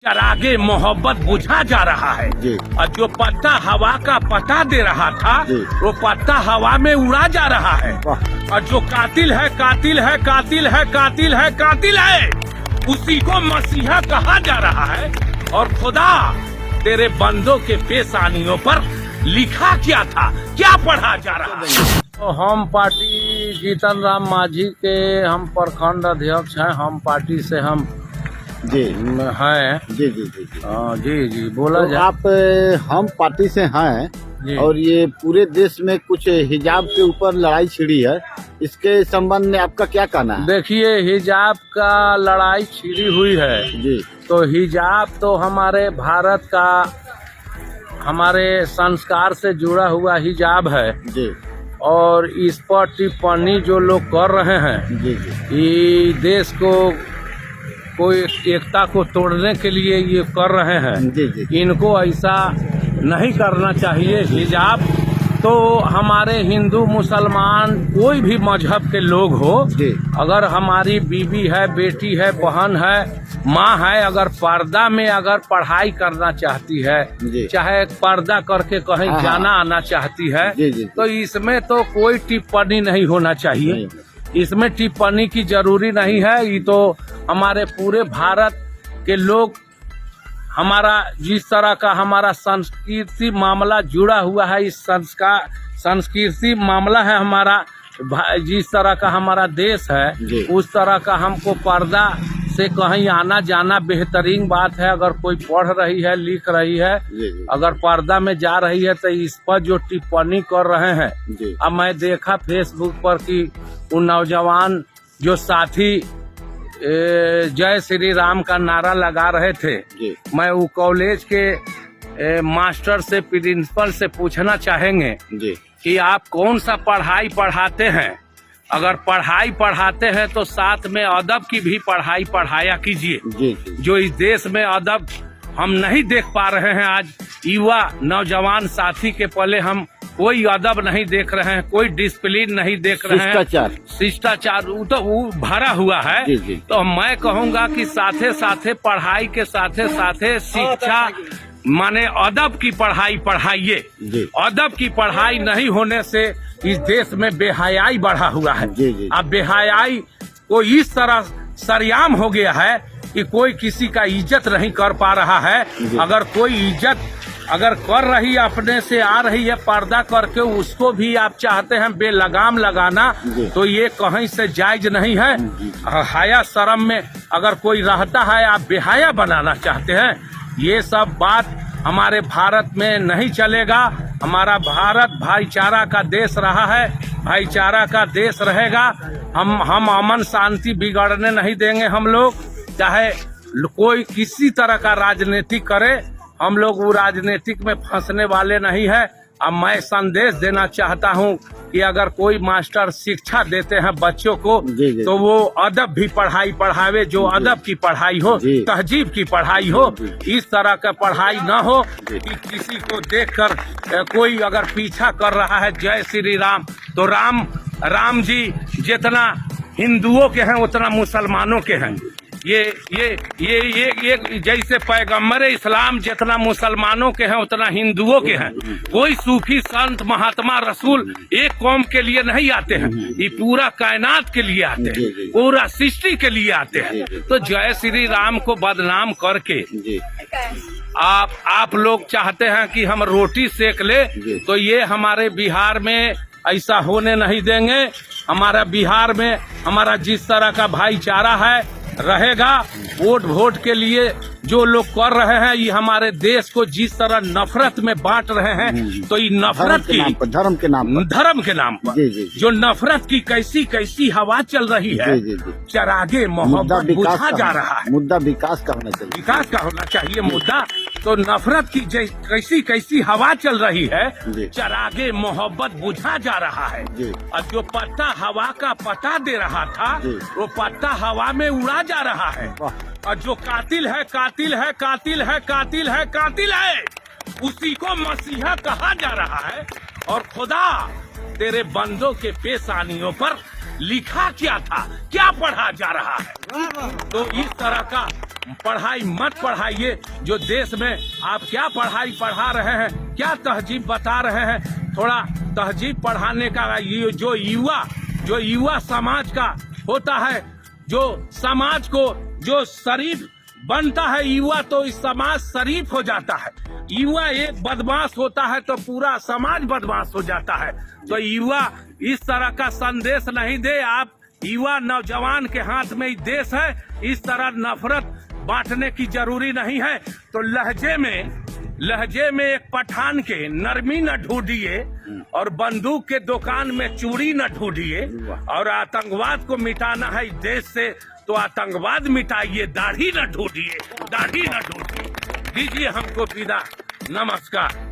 चरागे मोहब्बत बुझा जा रहा है और जो पत्ता हवा का पता दे रहा था वो पत्ता हवा में उड़ा जा रहा है। और जो कातिल है कातिल है कातिल है कातिल है कातिल है उसी को मसीहा कहा जा रहा है। और खुदा तेरे बंदों के पेशानियों पर लिखा क्या था, क्या पढ़ा जा रहा है। तो हम पार्टी जीतन राम मांझी के हम प्रखंड अध्यक्ष हैं। हम पार्टी से हम जी हैं। जी जी जी जी जी बोला तो जाए। आप हम पार्टी से हैं और ये पूरे देश में कुछ हिजाब के ऊपर लड़ाई छिड़ी है, इसके संबंध में आपका क्या कहना है? देखिए, हिजाब का लड़ाई छिड़ी हुई है जी। तो हिजाब तो हमारे भारत का, हमारे संस्कार से जुड़ा हुआ हिजाब है जी। और इस पर टिप्पणी जो लोग कर रहे हैं जी जी ये देश को कोई एकता को तोड़ने के लिए ये कर रहे हैं। जी जी इनको ऐसा नहीं करना चाहिए। हिजाब तो हमारे हिंदू मुसलमान कोई भी मजहब के लोग हो, अगर हमारी बीवी है, बेटी है, बहन है, माँ है, अगर पर्दा में अगर पढ़ाई करना चाहती है, चाहे पर्दा करके कहीं जाना आना चाहती है, तो इसमें तो कोई टिप्पणी नहीं होना चाहिए। इसमें टिप्पणी की जरूरी नहीं है। ये तो हमारे पूरे भारत के लोग, हमारा जिस तरह का हमारा संस्कृति मामला जुड़ा हुआ है, इस संस्कार संस्कृति मामला है हमारा, जिस तरह का हमारा देश है उस तरह का हमको पर्दा से कहीं आना जाना बेहतरीन बात है। अगर कोई पढ़ रही है, लिख रही है, अगर पर्दा में जा रही है तो इस पर जो टिप्पणी कर रहे हैं, अब मैं देखा फेसबुक पर कि वो नौजवान जो साथी जय श्री राम का नारा लगा रहे थे, मैं वो कॉलेज के मास्टर से, प्रिंसिपल से पूछना चाहेंगे कि आप कौन सा पढ़ाई पढ़ाते हैं। अगर पढ़ाई पढ़ाते हैं तो साथ में अदब की भी पढ़ाई पढ़ाया कीजिए। जो इस देश में अदब हम नहीं देख पा रहे हैं। आज युवा नौजवान साथी के पले हम कोई अदब नहीं देख रहे हैं, कोई डिसिप्लिन नहीं देख रहे हैं। शिष्टाचार वो भरा हुआ है। तो मैं कहूँगा कि साथे साथे पढ़ाई के साथे साथे शिक्षा माने अदब की पढ़ाई पढ़ाइए। अदब की पढ़ाई नहीं होने से इस देश में बेहयाई बढ़ा हुआ है। अब बेहयाई को इस तरह सरेआम हो गया है कि कोई किसी का इज्जत नहीं कर पा रहा है। अगर कोई इज्जत अगर कर रही अपने से आ रही है पर्दा करके, उसको भी आप चाहते हैं बेलगाम लगाना, तो ये कहीं से जायज नहीं है। हया शर्म में अगर कोई रहता है, आप बेहया बनाना चाहते हैं, ये सब बात हमारे भारत में नहीं चलेगा। हमारा भारत भाईचारा का देश रहा है, भाईचारा का देश रहेगा। हम अमन शांति बिगड़ने नहीं देंगे। हम लोग चाहे कोई किसी तरह का राजनीति करे, हम लोग वो राजनीतिक में फंसने वाले नहीं है। अब मैं संदेश देना चाहता हूँ कि अगर कोई मास्टर शिक्षा देते हैं बच्चों को, तो वो अदब भी पढ़ाई पढ़ावे, जो अदब की पढ़ाई हो, तहजीब की पढ़ाई हो। इस तरह का पढ़ाई न हो कि किसी को देखकर कोई अगर पीछा कर रहा है जय श्री राम, तो राम जी जितना हिंदुओं के हैं उतना मुसलमानों के हैं। ये जैसे पैगम्बर इस्लाम जितना मुसलमानों के हैं उतना हिंदुओं के हैं। कोई सूफी संत महात्मा रसूल एक कौम के लिए नहीं आते हैं, ये पूरा कायनात के लिए आते हैं, पूरा सृष्टि के लिए आते हैं। तो जय श्री राम को बदनाम करके आप लोग चाहते हैं कि हम रोटी सेक ले, तो ये हमारे बिहार में ऐसा होने नहीं देंगे। हमारा बिहार में हमारा जिस तरह का भाईचारा है रहेगा। वोट के लिए जो लोग कर रहे हैं, ये हमारे देश को जिस तरह नफरत में बांट रहे हैं, तो ये नफरत की धर्म के नाम पर जो नफरत की कैसी कैसी हवा चल रही है, चरागे मोहब्बत बुझा जा रहा है। मुद्दा विकास का होना चाहिए, विकास का होना चाहिए मुद्दा। तो नफरत की कैसी कैसी हवा चल रही है, चरागे मोहब्बत बुझा जा रहा है। और जो पत्ता हवा का पता दे रहा था, वो पत्ता हवा में उड़ा जा रहा है। और जो कातिल है कातिल है कातिल है कातिल है कातिल है उसी को मसीहा कहा जा रहा है। और खुदा तेरे बंदों के पेशानियों पर लिखा क्या था, क्या पढ़ा जा रहा है। तो इस तरह का पढ़ाई मत पढ़ाइए। जो देश में आप क्या पढ़ाई पढ़ा रहे हैं, क्या तहजीब बता रहे हैं, थोड़ा तहजीब पढ़ाने का। ये जो युवा समाज का होता है, जो समाज को जो शरीफ बनता है युवा, तो इस समाज शरीफ हो जाता है। युवा एक बदमाश होता है तो पूरा समाज बदमाश हो जाता है। तो युवा इस तरह का संदेश नहीं दे। आप युवा नौजवान के हाथ में ही देश है, इस तरह नफरत बांटने की जरूरी नहीं है। तो लहजे में एक पठान के नरमी न ढूंढिए और बंदूक के दुकान में चूड़ी न ढूंढिए। और आतंकवाद को मिटाना है इस देश से तो आतंकवाद मिटाइए, दाढ़ी न ढूंढिए। दीजिए हमको विदा, नमस्कार।